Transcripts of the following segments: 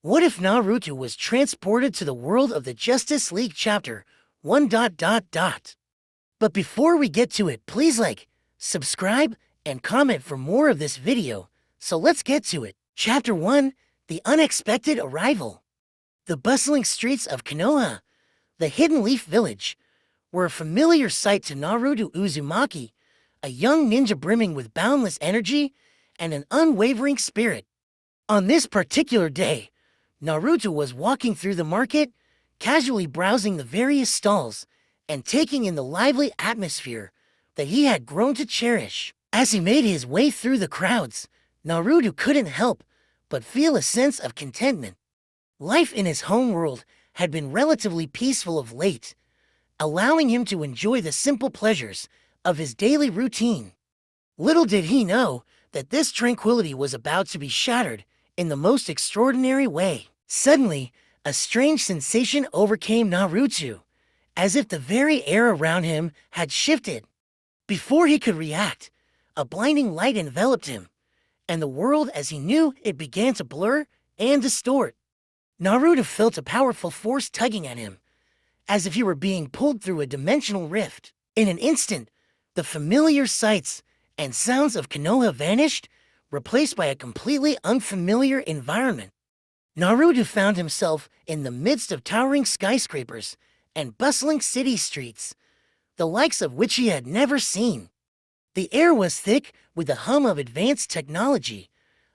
What if Naruto was transported to the world of the Justice League chapter 1 dot dot dot? But before we get to it, please like, subscribe, and comment for more of this video. So let's get to it. Chapter 1, The Unexpected Arrival. The bustling streets of Konoha, the Hidden Leaf Village, were a familiar sight to Naruto Uzumaki, a young ninja brimming with boundless energy and an unwavering spirit. On this particular day, Naruto was walking through the market, casually browsing the various stalls and taking in the lively atmosphere that he had grown to cherish. As he made his way through the crowds, Naruto couldn't help but feel a sense of contentment. Life in his homeworld had been relatively peaceful of late, allowing him to enjoy the simple pleasures of his daily routine. Little did he know that this tranquility was about to be shattered in the most extraordinary way. Suddenly, a strange sensation overcame Naruto, as if the very air around him had shifted. Before he could react, a blinding light enveloped him, and the world as he knew it began to blur and distort. Naruto felt a powerful force tugging at him, as if he were being pulled through a dimensional rift. In an instant, the familiar sights and sounds of Konoha vanished, replaced by a completely unfamiliar environment. Naruto found himself in the midst of towering skyscrapers and bustling city streets, the likes of which he had never seen. The air was thick with the hum of advanced technology,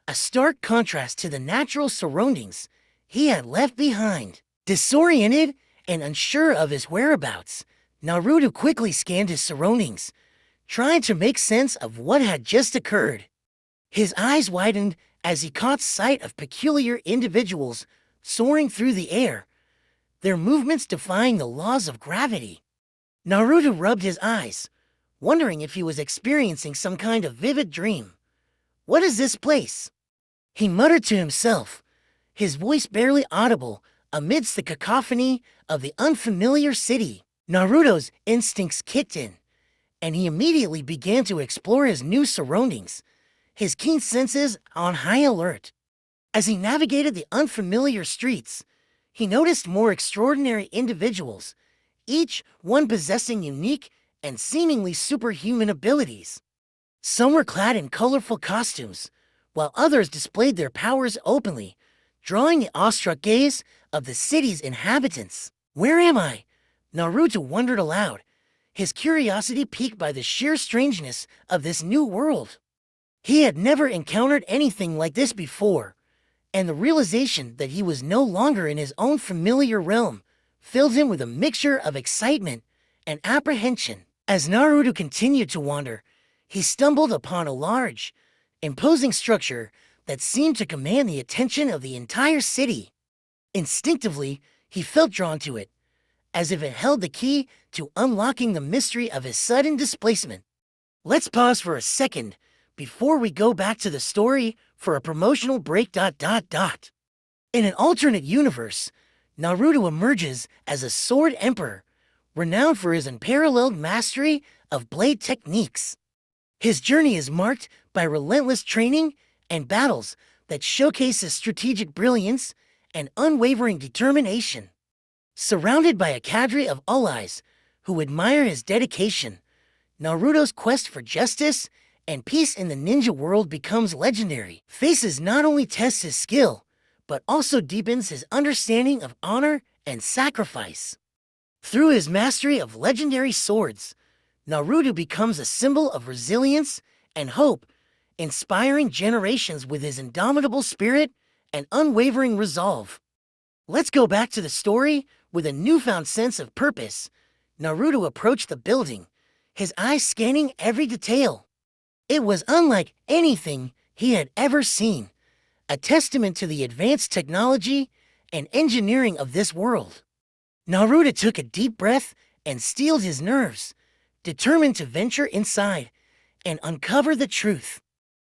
a stark contrast to the natural surroundings he had left behind. Disoriented and unsure of his whereabouts, Naruto quickly scanned his surroundings, trying to make sense of what had just occurred. His eyes widened as he caught sight of peculiar individuals soaring through the air, their movements defying the laws of gravity. Naruto rubbed his eyes, wondering if he was experiencing some kind of vivid dream. What is this place? He muttered to himself, his voice barely audible amidst the cacophony of the unfamiliar city. Naruto's instincts kicked in, and he immediately began to explore his new surroundings, his keen senses on high alert. As he navigated the unfamiliar streets, he noticed more extraordinary individuals, each one possessing unique and seemingly superhuman abilities. Some were clad in colorful costumes, while others displayed their powers openly, drawing the awestruck gaze of the city's inhabitants. Where am I? Naruto wondered aloud, his curiosity piqued by the sheer strangeness of this new world. He had never encountered anything like this before, and the realization that he was no longer in his own familiar realm filled him with a mixture of excitement and apprehension. As Naruto continued to wander, he stumbled upon a large, imposing structure that seemed to command the attention of the entire city. Instinctively, he felt drawn to it, as if it held the key to unlocking the mystery of his sudden displacement. Let's pause for a second before we go back to the story for a promotional break. In an alternate universe, Naruto emerges as a sword emperor, renowned for his unparalleled mastery of blade techniques. His journey is marked by relentless training and battles that showcase his strategic brilliance and unwavering determination. Surrounded by a cadre of allies who admire his dedication, Naruto's quest for justice and peace in the ninja world becomes legendary. Faces not only tests his skill, but also deepens his understanding of honor and sacrifice. Through his mastery of legendary swords, Naruto becomes a symbol of resilience and hope, inspiring generations with his indomitable spirit and unwavering resolve. Let's go back to the story. With a newfound sense of purpose, Naruto approached the building, his eyes scanning every detail. It was unlike anything he had ever seen, a testament to the advanced technology and engineering of this world. Naruto took a deep breath and steeled his nerves, determined to venture inside and uncover the truth.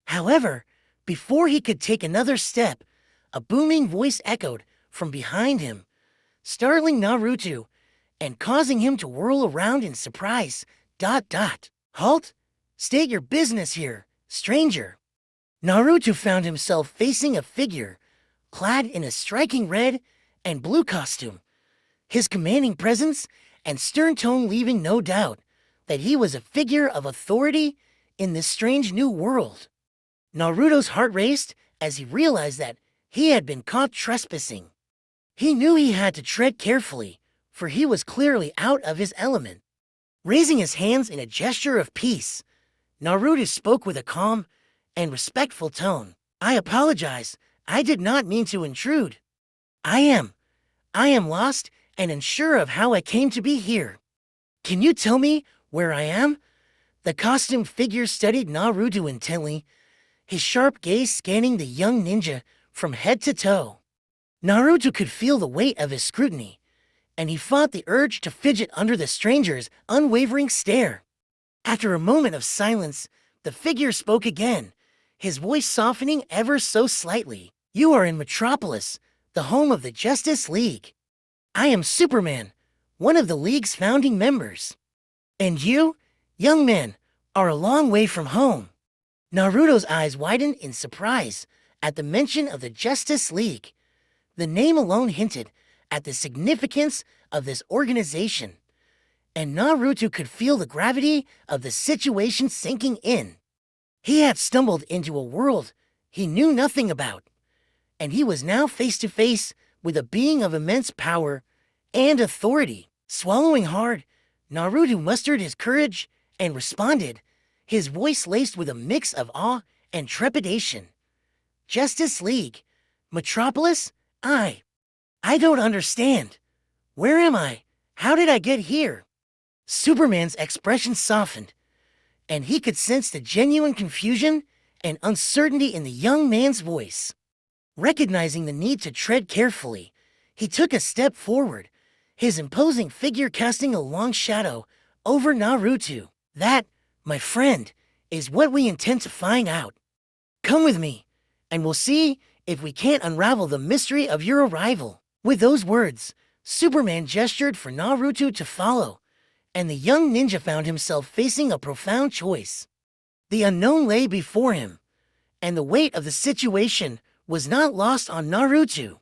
However, before he could take another step, a booming voice echoed from behind him, startling Naruto and causing him to whirl around in surprise. Halt! State your business here, stranger. Naruto found himself facing a figure clad in a striking red and blue costume, his commanding presence and stern tone leaving no doubt that he was a figure of authority in this strange new world. Naruto's heart raced as he realized that he had been caught trespassing. He knew he had to tread carefully, for he was clearly out of his element. Raising his hands in a gesture of peace, Naruto spoke with a calm and respectful tone. "I apologize. I did not mean to intrude. I am lost and unsure of how I came to be here. Can you tell me where I am?" The costumed figure studied Naruto intently, his sharp gaze scanning the young ninja from head to toe. Naruto could feel the weight of his scrutiny, and he fought the urge to fidget under the stranger's unwavering stare. After a moment of silence, the figure spoke again, his voice softening ever so slightly. "You are in Metropolis, the home of the Justice League. I am Superman, one of the League's founding members. And you, young man, are a long way from home." Naruto's eyes widened in surprise at the mention of the Justice League. The name alone hinted at the significance of this organization, and Naruto could feel the gravity of the situation sinking in. He had stumbled into a world he knew nothing about, and he was now face to face with a being of immense power and authority. Swallowing hard, Naruto mustered his courage and responded, his voice laced with a mix of awe and trepidation. "Justice League, Metropolis? I don't understand. Where am I? How did I get here?" Superman's expression softened, and he could sense the genuine confusion and uncertainty in the young man's voice. Recognizing the need to tread carefully, he took a step forward, his imposing figure casting a long shadow over Naruto. "That, my friend, is what we intend to find out. Come with me, and we'll see if we can't unravel the mystery of your arrival." With those words, Superman gestured for Naruto to follow, and the young ninja found himself facing a profound choice. The unknown lay before him, and the weight of the situation was not lost on Naruto.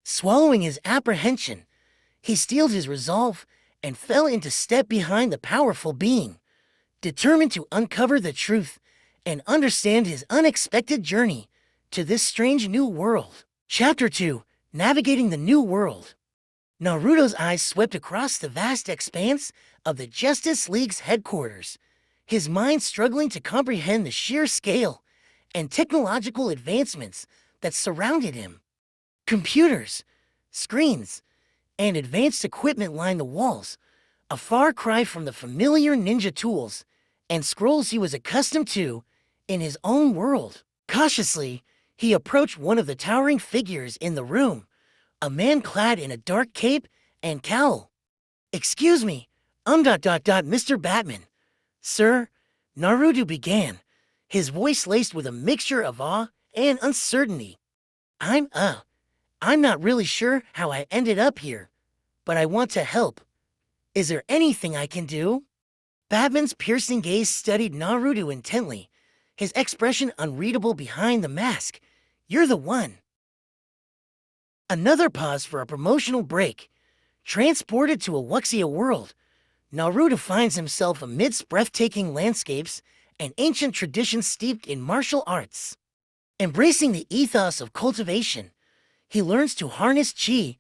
Swallowing his apprehension, he steeled his resolve and fell into step behind the powerful being, determined to uncover the truth and understand his unexpected journey to this strange new world. Chapter 2: Navigating the New World. Naruto's eyes swept across the vast expanse of the Justice League's headquarters, his mind struggling to comprehend the sheer scale and technological advancements that surrounded him. Computers, screens, and advanced equipment lined the walls, a far cry from the familiar ninja tools and scrolls he was accustomed to in his own world. Cautiously, he approached one of the towering figures in the room, a man clad in a dark cape and cowl. "Excuse me, Mr. Batman." "Sir," Naruto began, his voice laced with a mixture of awe and uncertainty. I'm not really sure how I ended up here, but I want to help. Is there anything I can do?" Batman's piercing gaze studied Naruto intently, his expression unreadable behind the mask. "You're the one." Another pause for a promotional break. Transported to a Wuxia world, Naruto finds himself amidst breathtaking landscapes and ancient traditions steeped in martial arts. Embracing the ethos of cultivation, he learns to harness chi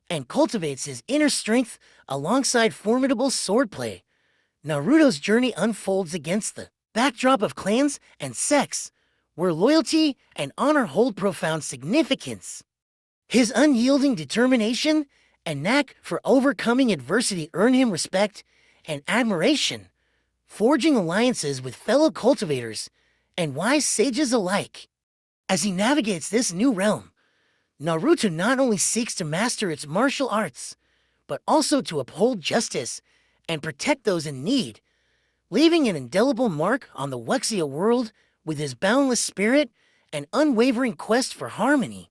and cultivates his inner strength alongside formidable swordplay. Naruto's journey unfolds against the backdrop of clans and sects, where loyalty and honor hold profound significance. His unyielding determination and knack for overcoming adversity earn him respect and admiration, forging alliances with fellow cultivators and wise sages alike. As he navigates this new realm, Naruto not only seeks to master its martial arts, but also to uphold justice and protect those in need, leaving an indelible mark on the Wuxia world with his boundless spirit and unwavering quest for harmony.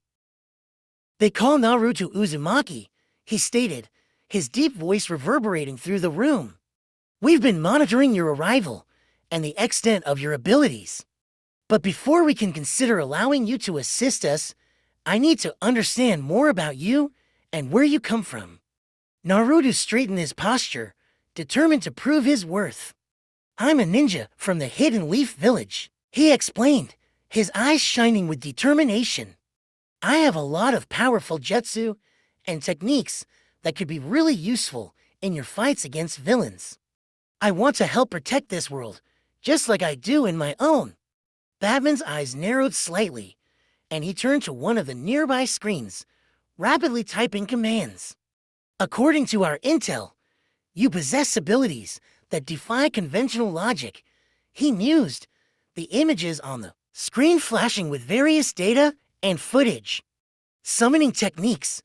"They call Naruto Uzumaki," he stated, his deep voice reverberating through the room. "We've been monitoring your arrival and the extent of your abilities. But before we can consider allowing you to assist us, I need to understand more about you and where you come from. Naruto straightened his posture, determined to prove his worth. I'm a ninja from the Hidden Leaf Village, he explained, his eyes shining with determination. I have a lot of powerful jutsu and techniques that could be really useful in your fights against villains. I want to help protect this world, just like I do in my own. Batman's eyes narrowed slightly, and he turned to one of the nearby screens, rapidly typing commands. According to our intel, you possess abilities that defy conventional logic, he mused, the images on the screen flashing with various data and footage. Summoning techniques,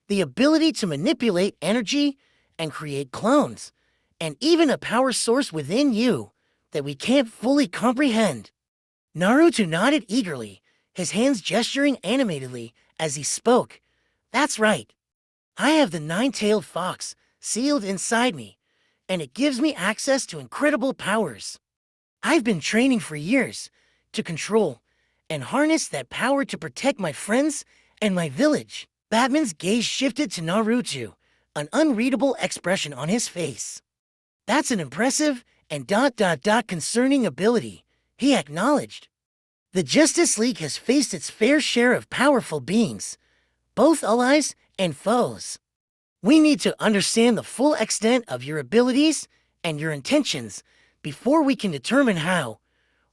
the ability to manipulate energy and create clones, and even a power source within you that we can't fully comprehend. Naruto nodded eagerly, his hands gesturing animatedly as he spoke. That's right. I have the nine-tailed fox sealed inside me, and it gives me access to incredible powers. I've been training for years to control and harness that power to protect my friends and my village. Batman's gaze shifted to Naruto, an unreadable expression on his face. That's an impressive and concerning ability, he acknowledged. The Justice League has faced its fair share of powerful beings, both allies and foes. We need to understand the full extent of your abilities and your intentions before we can determine how,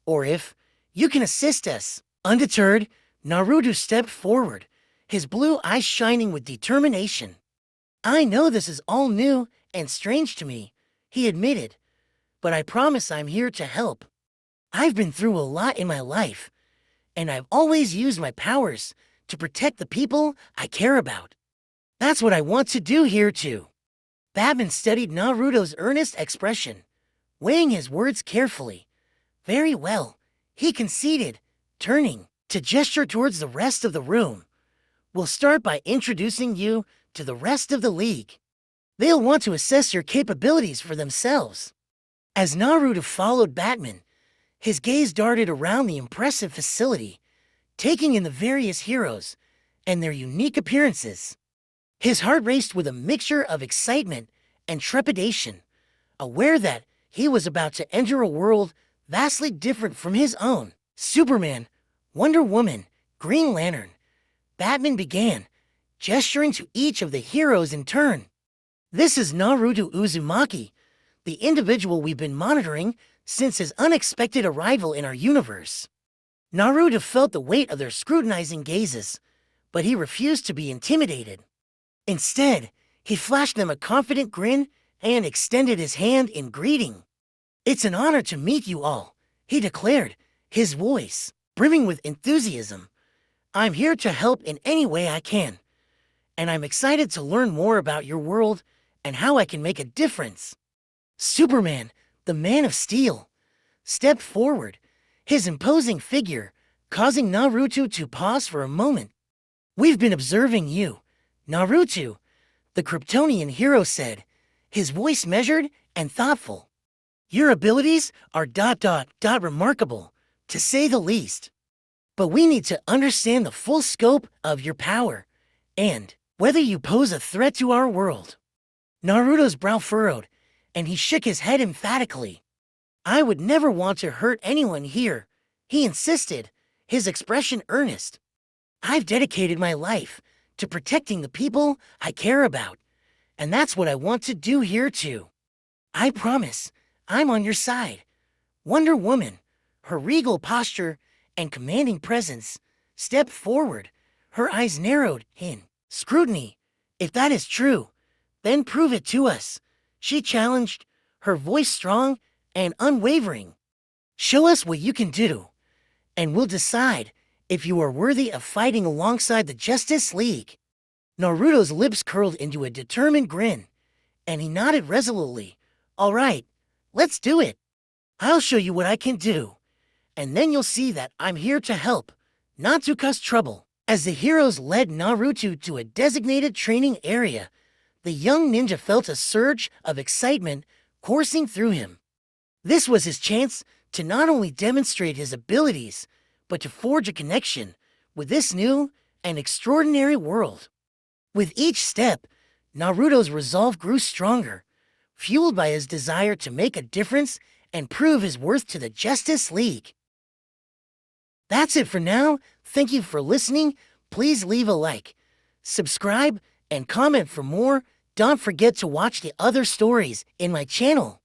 or if, you can assist us. Undeterred, Naruto stepped forward, his blue eyes shining with determination. I know this is all new and strange to me, he admitted, but I promise I'm here to help. I've been through a lot in my life, and I've always used my powers to protect the people I care about. That's what I want to do here too. Batman studied Naruto's earnest expression, weighing his words carefully. Very well, he conceded, turning to gesture towards the rest of the room. We'll start by introducing you to the rest of the league. They'll want to assess your capabilities for themselves. As Naruto followed Batman, his gaze darted around the impressive facility, taking in the various heroes and their unique appearances. His heart raced with a mixture of excitement and trepidation, aware that he was about to enter a world vastly different from his own. Superman, Wonder Woman, Green Lantern. Batman began, gesturing to each of the heroes in turn. This is Naruto Uzumaki, the individual we've been monitoring since his unexpected arrival in our universe. Naruto felt the weight of their scrutinizing gazes, but he refused to be intimidated. Instead, he flashed them a confident grin and extended his hand in greeting. It's an honor to meet you all, he declared, his voice brimming with enthusiasm. I'm here to help in any way I can, and I'm excited to learn more about your world and how I can make a difference. Superman, the Man of Steel, stepped forward, his imposing figure causing Naruto to pause for a moment. We've been observing you, Naruto, the Kryptonian hero said, his voice measured and thoughtful. Your abilities are remarkable, to say the least. But we need to understand the full scope of your power, and whether you pose a threat to our world. Naruto's brow furrowed, and he shook his head emphatically. I would never want to hurt anyone here, he insisted, his expression earnest. I've dedicated my life to protecting the people I care about, and that's what I want to do here too. I promise I'm on your side. Wonder Woman, her regal posture and commanding presence, stepped forward, her eyes narrowed in scrutiny. If that is true, then prove it to us, she challenged, her voice strong and unwavering. Show us what you can do, and we'll decide if you are worthy of fighting alongside the Justice League. Naruto's lips curled into a determined grin, and he nodded resolutely. All right, let's do it. I'll show you what I can do, and then you'll see that I'm here to help, not to cause trouble. As the heroes led Naruto to a designated training area, the young ninja felt a surge of excitement coursing through him. This was his chance to not only demonstrate his abilities, but to forge a connection with this new an extraordinary world. With each step, Naruto's resolve grew stronger, fueled by his desire to make a difference and prove his worth to the Justice League. That's it for now. Thank you for listening. Please leave a like, subscribe, and comment for more. Don't forget to watch the other stories in my channel.